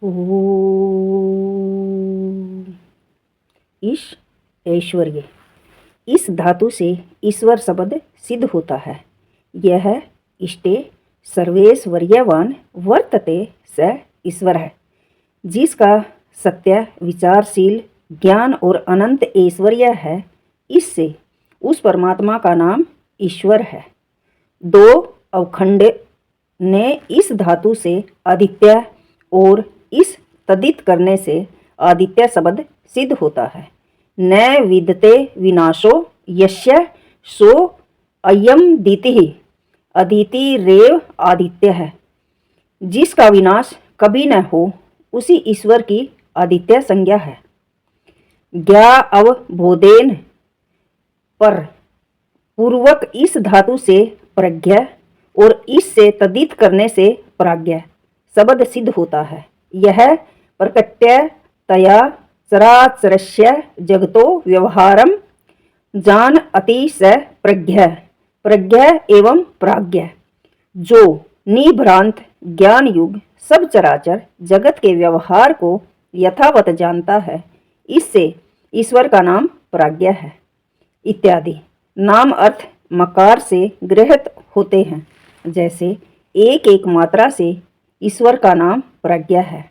ओम। ईश ऐश्वर्य। इस धातु से ईश्वर शब्द सिद्ध होता है। यह इष्टे सर्वेश्वर्यवान वर्तते स ईश्वर है, जिसका सत्य विचारशील ज्ञान और अनंत ऐश्वर्य है। इससे उस परमात्मा का नाम ईश्वर है। दो अवखंड ने इस धातु से आदित्य और इस तदित करने से आदित्य शब्द सिद्ध होता है। न विद्यते विनाशो यस्य सो अयम दितिः अदिति रेव आदित्य है। जिसका विनाश कभी न हो उसी ईश्वर की आदित्य संज्ञा है। ज्ञा अवबोधेन पर पूर्वक इस धातु से प्रज्ञा और इससे तदित करने से प्राज्ञा शब्द सिद्ध होता है। यह प्रकट्यतया चराचरस्य जगतो व्यवहारम जान अति स प्रज्ञा प्रज्ञा एवं प्राज्ञा, जो निभ्रांत ज्ञान युग सब चराचर जगत के व्यवहार को यथावत जानता है, इससे ईश्वर का नाम प्राज्ञा है। इत्यादि नाम अर्थ मकार से गृहीत होते हैं। जैसे एक एक मात्रा से ईश्वर का नाम प्रज्ञा है।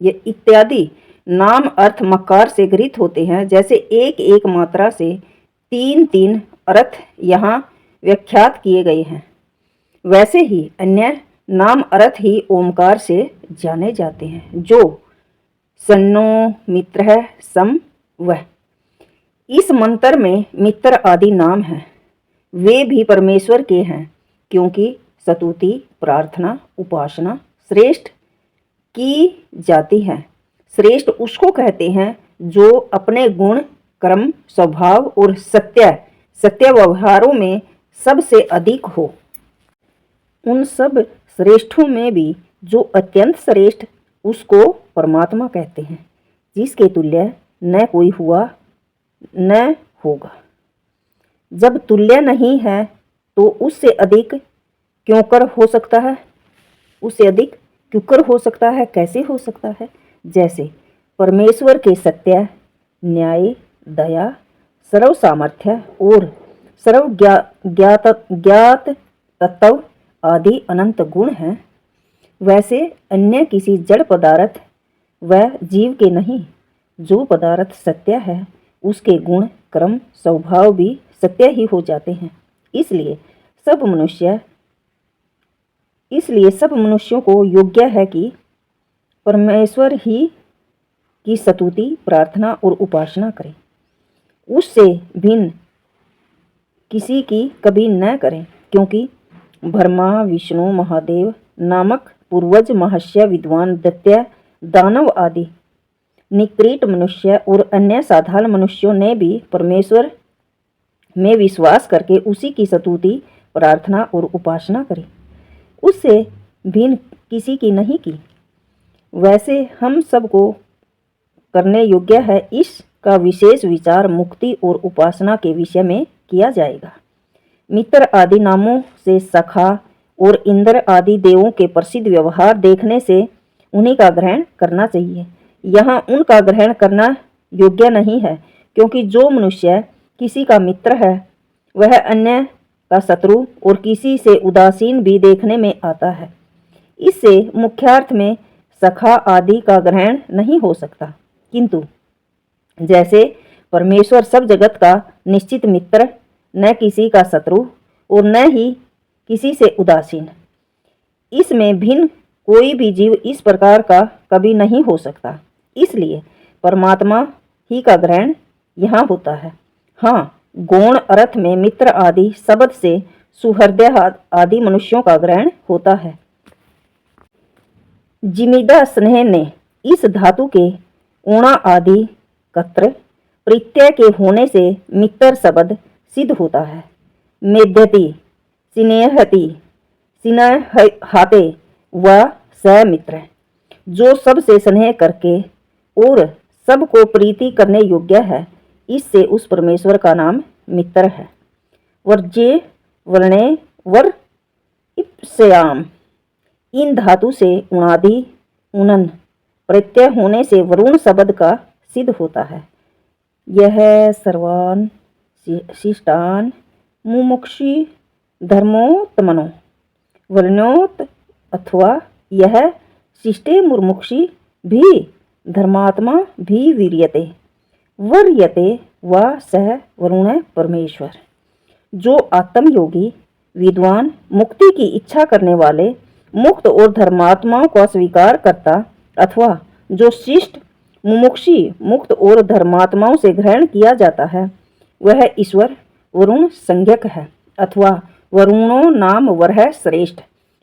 ये इत्यादि नाम अर्थ मकार से गृहीत होते हैं। जैसे एक एक मात्रा से तीन तीन अर्थ यहाँ व्याख्यात किए गए हैं, वैसे ही अन्य नाम अर्थ ही ओमकार से जाने जाते हैं। जो सन्नो मित्र सम वह, इस मंत्र में मित्र आदि नाम हैं। वे भी परमेश्वर के हैं, क्योंकि स्तुति प्रार्थना उपासना श्रेष्ठ की जाती है। श्रेष्ठ उसको कहते हैं जो अपने गुण कर्म स्वभाव और सत्य व्यवहारों में सबसे अधिक हो। उन सब श्रेष्ठों में भी जो अत्यंत श्रेष्ठ उसको परमात्मा कहते हैं, जिसके तुल्य न कोई हुआ न होगा। जब तुल्य नहीं है तो उससे अधिक क्यों कर हो सकता है? उससे अधिक क्यों कर हो सकता है? कैसे हो सकता है? जैसे परमेश्वर के सत्य न्याय दया सर्व सामर्थ्य और सर्व ज्ञात तत्व आदि अनंत गुण हैं, वैसे अन्य किसी जड़ पदार्थ व जीव के नहीं। जो पदार्थ सत्य है उसके गुण कर्म स्वभाव भी सत्य ही हो जाते हैं। इसलिए सब मनुष्यों को योग्य है कि परमेश्वर ही की स्तुति प्रार्थना और उपासना करें। उससे भिन्न किसी की कभी न करें, क्योंकि ब्रह्मा विष्णु महादेव नामक पूर्वज महर्षि विद्वान दैत्य दानव आदि निकृष्ट मनुष्य और अन्य साधारण मनुष्यों ने भी परमेश्वर में विश्वास करके उसी की स्तुति प्रार्थना और उपासना करी, उससे भिन्न किसी की नहीं की। वैसे हम सबको करने योग्य है। इसका विशेष विचार मुक्ति और उपासना के विषय में किया जाएगा। मित्र आदि नामों से सखा और इंद्र आदि देवों के प्रसिद्ध व्यवहार देखने से उन्हीं का ग्रहण करना चाहिए। यहाँ उनका ग्रहण करना योग्य नहीं है, क्योंकि जो मनुष्य किसी का मित्र है वह अन्य का शत्रु और किसी से उदासीन भी देखने में आता है। इससे मुख्यार्थ में सखा आदि का ग्रहण नहीं हो सकता। किंतु जैसे परमेश्वर सब जगत का निश्चित मित्र, न किसी का शत्रु और न ही किसी से उदासीन, इसमें भिन्न कोई भी जीव इस प्रकार का कभी नहीं हो सकता। इसलिए परमात्मा ही का ग्रहण यहाँ होता है। हाँ, गौण अर्थ में मित्र आदि शब्द से सुहृदय आदि मनुष्यों का ग्रहण होता है। जिमिदा स्नेह ने इस धातु के ऊणा आदि कत्र प्रत्यय के होने से मित्र शब्द सिद्ध होता है। मेध्यति स्नेहति स्नेहाते व स मित्र, जो सबसे स्नेह करके और सबको प्रीति करने योग्य है, इससे उस परमेश्वर का नाम मित्र है। वर्जे वर्णे वर इप्सयाम, इन धातु से उणादि उनन प्रत्यय होने से वरुण शब्द का सिद्ध होता है। यह सर्वान शिष्टान मुमुक्षि धर्मोत्तमनो वर्ण्योत अथवा यह शिष्टे मुमुक्षि भी धर्मात्मा भी वीर्यते वर्यते व सह वरुण परमेश्वर। जो आत्मयोगी विद्वान मुक्ति की इच्छा करने वाले मुक्त और धर्मात्माओं को स्वीकार करता अथवा जो शिष्ट मुमुक्षी मुक्त और धर्मात्माओं से ग्रहण किया जाता है वह ईश्वर वरुण संज्ञक है अथवा वरुणो नाम वरह श्रेष्ठ।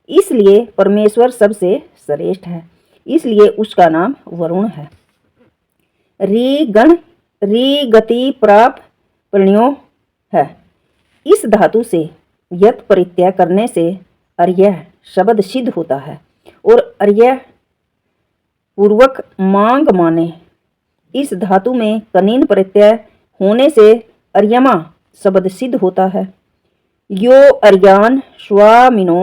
इसलिए परमेश्वर सबसे श्रेष्ठ है, इसलिए उसका नाम वरुण है। री गण री गति प्राप्त प्रणयो है। इस धातु से यत परित्यय करने से अर्य शब्द सिद्ध होता है और अर्य पूर्वक मांग माने। इस धातु में कनीन प्रत्यय होने से अर्यमा शब्द सिद्ध होता है। यो अर्यान स्वामिनो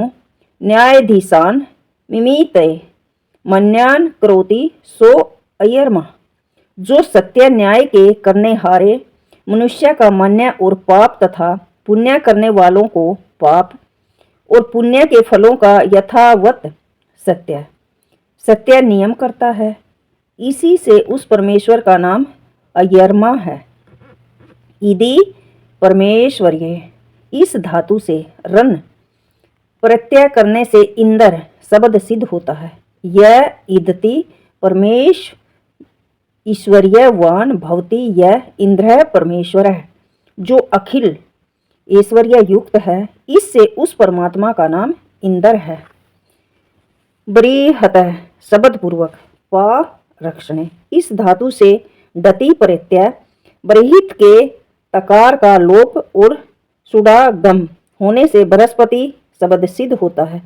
न्यायाधीशान मिमीते मन्यान करोति सो अयर्मा। जो सत्य न्याय के करने हारे मनुष्य का मान्य और पाप तथा पुण्य करने वालों को पाप और पुण्य के फलों का यथावत सत्य नियम करता है, इसी से उस परमेश्वर का नाम अयर्मा है। इति परमेश्वर्ये इस धातु से रन प्रत्यय करने से इंद्र शब्द सिद्ध होता है। यह इदति परमेश ईश्वर्यवान भवति यह इंद्र परमेश्वर है जो अखिल ऐश्वर्य युक्त है, इससे उस परमात्मा का नाम इंद्र है। बृहत शब्द पूर्वक पा रक्षणे इस धातु से डति प्रत्यय बृहित के तकार का लोप और सुडागम होने से बृहस्पति शब्द सिद्ध होता है।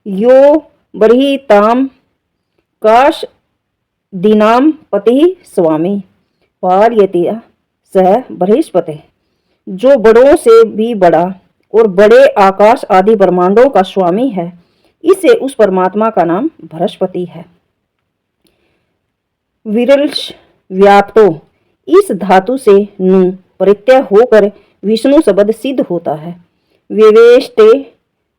यो बृहिताम काश दिनाम पति स्वामी पार्यति सह बृहस्पति। जो बड़ों से भी बड़ा और बड़े आकाश आदि ब्रह्मांडों का स्वामी है, इससे उस परमात्मा का नाम बृहस्पति है। विरल्श व्याप्तो इस धातु से नु प्रत्यय होकर विष्णु शब्द सिद्ध होता है। विवेष्टे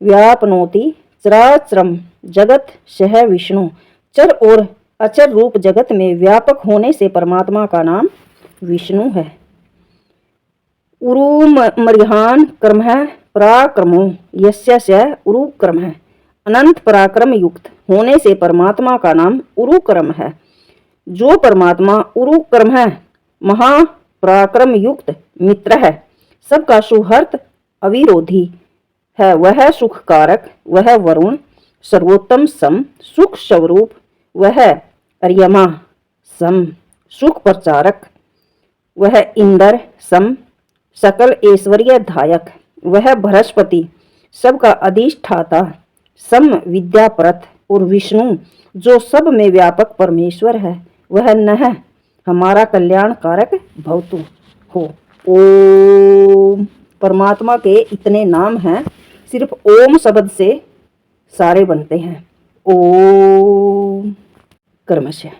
व्यापनोति चराचरम जगत सह विष्णु। चर और अचर रूप जगत में व्यापक होने से परमात्मा का नाम विष्णु है। उरुमर्यान क्रम पराक्रमो यस्य स उरुक्रम है। अनंत पराक्रम युक्त होने से परमात्मा का नाम उरुक्रम है। जो परमात्मा उरुक्रम है महापराक्रम युक्त मित्र है, सबका सुहृत अविरोधी है, वह सुख कारक, वह वरुण सर्वोत्तम सम सुख स्वरूप, वह अर्यमा सम सुख प्रचारक, वह इंद्र सम सकल ऐश्वर्य धायक, वह बृहस्पति सबका अधिष्ठाता सम विद्याप्रत और विष्णु जो सब में व्यापक परमेश्वर है, वह नह हमारा कल्याण कारक भवतु हो। ओम। परमात्मा के इतने नाम हैं, सिर्फ ओम शब्द से सारे बनते हैं। ओम कर्मशः।